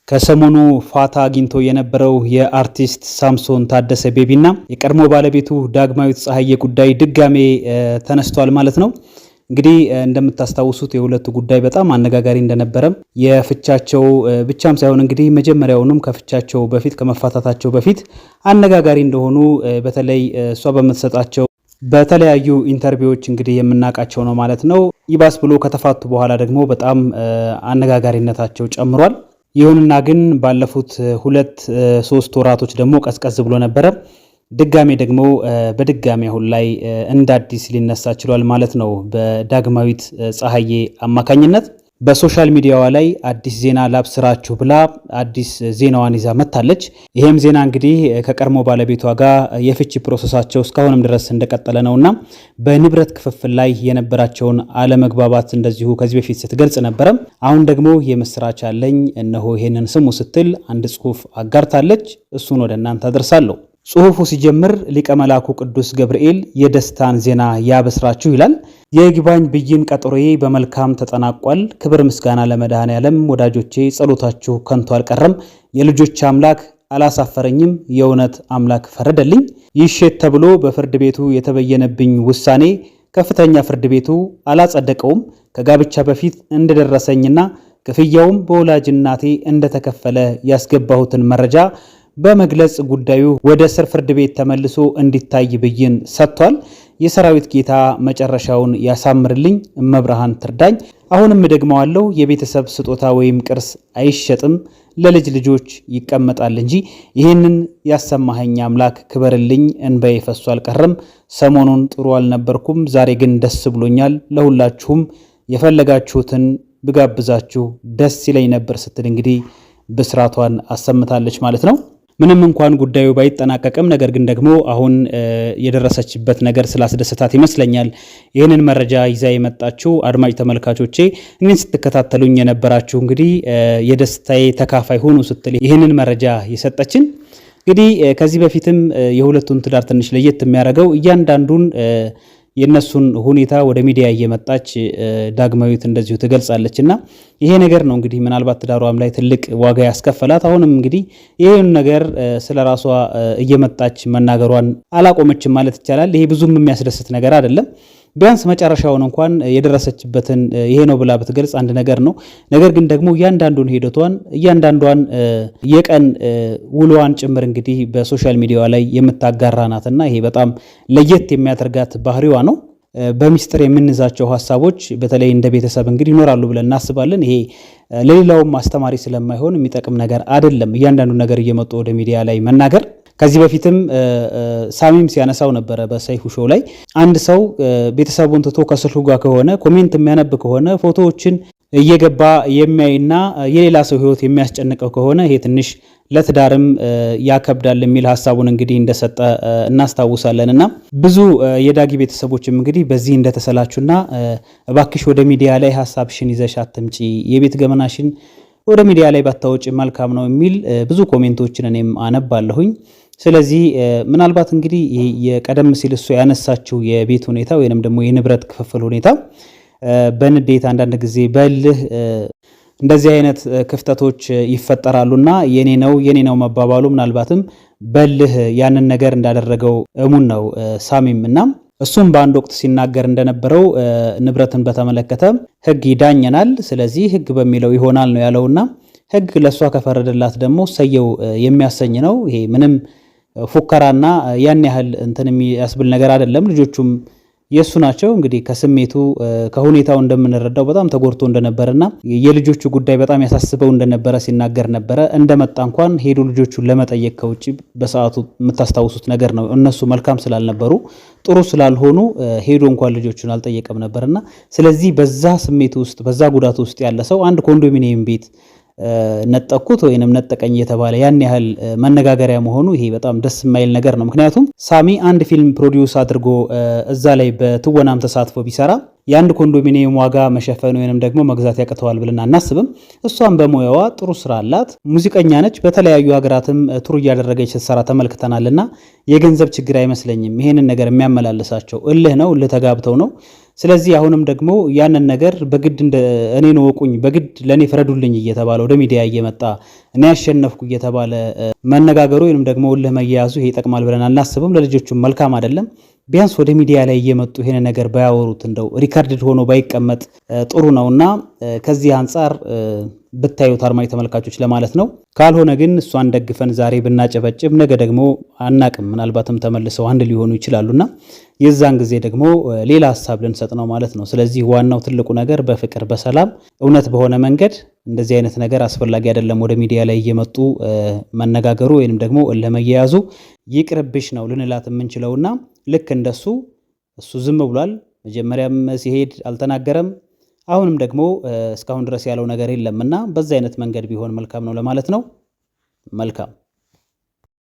ከሰሞኑ ፋታ አግኝቶ የነበረው የአርቲስት ሳምሶን ታደሰ ቤቢና የቀድሞ ባለቤቱ ዳግማዊት ፀሐዬ ጉዳይ ድጋሜ ተነስቷል ማለት ነው። እንግዲህ እንደምታስታውሱት የሁለቱ ጉዳይ በጣም አነጋጋሪ እንደነበረ የፍቻቸው ብቻም ሳይሆን እንግዲህ መጀመሪያውንም ከፍቻቸው በፊት ከመፋታታቸው በፊት አነጋጋሪ እንደሆኑ በተለይ እሷ በምትሰጣቸው በተለያዩ ኢንተርቪዎች እንግዲህ የምናውቃቸው ነው ማለት ነው። ይባስ ብሎ ከተፋቱ በኋላ ደግሞ በጣም አነጋጋሪነታቸው ጨምሯል። ይሁንና ግን ባለፉት 2-3 ወራቶች ደግሞ ቀዝቀዝ ብሎ ነበረ። ድጋሜ ደግሞ በድጋሜ አሁን ላይ እንደ አዲስ ሊነሳ ችሏል ማለት ነው። በዳግማዊት ፀሐዬ አማካኝነት በሶሻል ሚዲያዋ ላይ አዲስ ዜና ላብስራችሁ ብላ አዲስ ዜናዋን ይዛ መጥታለች። ይሄም ዜና እንግዲህ ከቀድሞ ባለቤቷ ጋር የፍቺ ፕሮሰሳቸው እስካሁንም ድረስ እንደቀጠለ ነውና በንብረት ክፍፍል ላይ የነበራቸውን አለመግባባት እንደዚሁ ከዚህ በፊት ስትገልጽ ነበረ። አሁን ደግሞ የምስራች አለኝ እነሆ ይሄንን ስሙ ስትል አንድ ጽሑፍ አጋርታለች። እሱን ወደ እናንተ አደርሳለሁ። ጽሑፉ ሲጀምር ሊቀ መላኩ ቅዱስ ገብርኤል የደስታን ዜና ያበስራችሁ ይላል። የይግባኝ ብይን ቀጠሮዬ በመልካም ተጠናቋል። ክብር ምስጋና ለመድኃኔዓለም። ወዳጆቼ ጸሎታችሁ ከንቱ አልቀረም። የልጆች አምላክ አላሳፈረኝም። የእውነት አምላክ ፈረደልኝ። ይሸት ተብሎ በፍርድ ቤቱ የተበየነብኝ ውሳኔ ከፍተኛ ፍርድ ቤቱ አላጸደቀውም። ከጋብቻ በፊት እንደደረሰኝና ክፍያውም በወላጅ እናቴ እንደተከፈለ ያስገባሁትን መረጃ በመግለጽ ጉዳዩ ወደ ስር ፍርድ ቤት ተመልሶ እንዲታይ ብይን ሰጥቷል። የሰራዊት ጌታ መጨረሻውን ያሳምርልኝ፣ እመብርሃን ትርዳኝ። አሁንም ደግመዋለሁ፣ የቤተሰብ ስጦታ ወይም ቅርስ አይሸጥም፣ ለልጅ ልጆች ይቀመጣል እንጂ። ይህንን ያሰማኸኝ አምላክ ክበርልኝ፣ እንባዬ ፈሶ አልቀረም። ሰሞኑን ጥሩ አልነበርኩም፣ ዛሬ ግን ደስ ብሎኛል። ለሁላችሁም የፈለጋችሁትን ብጋብዛችሁ ደስ ይለኝ ነበር ስትል እንግዲህ ብስራቷን አሰምታለች ማለት ነው። ምንም እንኳን ጉዳዩ ባይጠናቀቅም ነገር ግን ደግሞ አሁን የደረሰችበት ነገር ስላስደሰታት ይመስለኛል ይህንን መረጃ ይዛ የመጣችው። አድማጭ ተመልካቾቼ እኔን ስትከታተሉኝ የነበራችሁ እንግዲህ የደስታዬ ተካፋይ ሆኑ ስትል ይህንን መረጃ የሰጠችን እንግዲህ ከዚህ በፊትም የሁለቱን ትዳር ትንሽ ለየት የሚያደርገው እያንዳንዱን የነሱን ሁኔታ ወደ ሚዲያ እየመጣች ዳግማዊት እንደዚሁ ትገልጻለች እና ይሄ ነገር ነው እንግዲህ ምናልባት ትዳሯም ላይ ትልቅ ዋጋ ያስከፈላት። አሁንም እንግዲህ ይሄን ነገር ስለራሷ እየመጣች መናገሯን አላቆመችም ማለት ይቻላል። ይሄ ብዙም የሚያስደስት ነገር አይደለም። ቢያንስ መጨረሻውን እንኳን የደረሰችበትን ይሄ ነው ብላ ብትገልጽ አንድ ነገር ነው። ነገር ግን ደግሞ እያንዳንዱን ሂደቷን እያንዳንዷን የቀን ውሎዋን ጭምር እንግዲህ በሶሻል ሚዲያዋ ላይ የምታጋራ ናትና ይሄ በጣም ለየት የሚያደርጋት ባህሪዋ ነው። በሚስጥር የምንይዛቸው ሀሳቦች በተለይ እንደ ቤተሰብ እንግዲህ ይኖራሉ ብለን እናስባለን። ይሄ ለሌላውም አስተማሪ ስለማይሆን የሚጠቅም ነገር አይደለም፣ እያንዳንዱ ነገር እየመጡ ወደ ሚዲያ ላይ መናገር። ከዚህ በፊትም ሳሚም ሲያነሳው ነበረ በሰይፉ ሾው ላይ አንድ ሰው ቤተሰቡን ትቶ ከስልኩ ጋር ከሆነ ኮሜንት የሚያነብ ከሆነ ፎቶዎችን እየገባ የሚያይና የሌላ ሰው ሕይወት የሚያስጨንቀው ከሆነ ይሄ ትንሽ ለትዳርም ያከብዳል የሚል ሀሳቡን እንግዲህ እንደሰጠ እናስታውሳለን። እና ብዙ የዳጊ ቤተሰቦችም እንግዲህ በዚህ እንደተሰላቹና እባክሽ ወደ ሚዲያ ላይ ሀሳብሽን ይዘሽ አትምጪ፣ የቤት ገመናሽን ወደ ሚዲያ ላይ ባታወጪ መልካም ነው የሚል ብዙ ኮሜንቶችን እኔም አነባለሁኝ። ስለዚህ ምናልባት እንግዲህ የቀደም ሲል እሱ ያነሳችው የቤት ሁኔታ ወይንም ደግሞ የንብረት ክፍፍል ሁኔታ በንዴት አንዳንድ ጊዜ በልህ እንደዚህ አይነት ክፍተቶች ይፈጠራሉና የኔ ነው መባባሉ ምናልባትም በልህ ያንን ነገር እንዳደረገው እሙን ነው ሳሚም። እና እሱም በአንድ ወቅት ሲናገር እንደነበረው ንብረትን በተመለከተ ሕግ ይዳኘናል፣ ስለዚህ ሕግ በሚለው ይሆናል ነው ያለውና ሕግ ለሷ ከፈረደላት ደግሞ ሰየው የሚያሰኝ ነው። ይሄ ምንም ፉከራና ያን ያህል እንትን የሚያስብል ነገር አይደለም። ልጆቹም የሱ ናቸው። እንግዲህ ከስሜቱ ከሁኔታው እንደምንረዳው በጣም ተጎድቶ እንደነበረና የልጆቹ ጉዳይ በጣም ያሳስበው እንደነበረ ሲናገር ነበረ። እንደመጣ እንኳን ሄዱ ልጆቹን ለመጠየቅ ከውጭ በሰዓቱ የምታስታውሱት ነገር ነው። እነሱ መልካም ስላልነበሩ ጥሩ ስላልሆኑ ሄዶ እንኳን ልጆቹን አልጠየቀም ነበርና ስለዚህ በዛ ስሜት ውስጥ በዛ ጉዳት ውስጥ ያለ ሰው አንድ ኮንዶሚኒየም ቤት ነጠቁት ወይንም ነጠቀኝ የተባለ ያን ያህል መነጋገሪያ መሆኑ ይሄ በጣም ደስ የማይል ነገር ነው። ምክንያቱም ሳሚ አንድ ፊልም ፕሮዲውስ አድርጎ እዛ ላይ በትወናም ተሳትፎ ቢሰራ የአንድ ኮንዶሚኒየም ዋጋ መሸፈን ወይንም ደግሞ መግዛት ያቅተዋል ብለን አናስብም። እሷም በሙያዋ ጥሩ ስራ አላት፣ ሙዚቀኛ ነች። በተለያዩ ሀገራትም ቱር እያደረገች ስትሰራ ተመልክተናልና የገንዘብ ችግር አይመስለኝም ይሄንን ነገር የሚያመላልሳቸው። እልህ ነው፣ እልህ ተጋብተው ነው። ስለዚህ አሁንም ደግሞ ያንን ነገር በግድ እኔን ወቁኝ በግድ ለኔ ፍረዱልኝ እየተባለ ወደ ሚዲያ እየመጣ እኔ ያሸነፍኩ እየተባለ መነጋገሩ ወይንም ደግሞ እልህ መያያዙ ይሄ ይጠቅማል ብለን አናስብም። ለልጆቹም መልካም አይደለም። ቢያንስ ወደ ሚዲያ ላይ እየመጡ ይሄን ነገር ባያወሩት እንደው ሪካርድድ ሆኖ ባይቀመጥ ጥሩ ነውና ከዚህ አንጻር ብታዩት አድማጭ ተመልካቾች ለማለት ነው። ካልሆነ ግን እሷን ደግፈን ዛሬ ብናጨበጭብ ነገ ደግሞ አናቅም፣ ምናልባትም ተመልሰው አንድ ሊሆኑ ይችላሉና የዛን ጊዜ ደግሞ ሌላ ሀሳብ ልንሰጥ ነው ማለት ነው። ስለዚህ ዋናው ትልቁ ነገር በፍቅር በሰላም እውነት በሆነ መንገድ እንደዚህ አይነት ነገር አስፈላጊ አይደለም። ወደ ሚዲያ ላይ እየመጡ መነጋገሩ ወይንም ደግሞ ለመያያዙ ይቅርብሽ ነው ልንላት የምንችለውና ልክ እንደሱ እሱ ዝም ብሏል። መጀመሪያም ሲሄድ አልተናገረም። አሁንም ደግሞ እስካሁን ድረስ ያለው ነገር የለምና በዛ አይነት መንገድ ቢሆን መልካም ነው ለማለት ነው። መልካም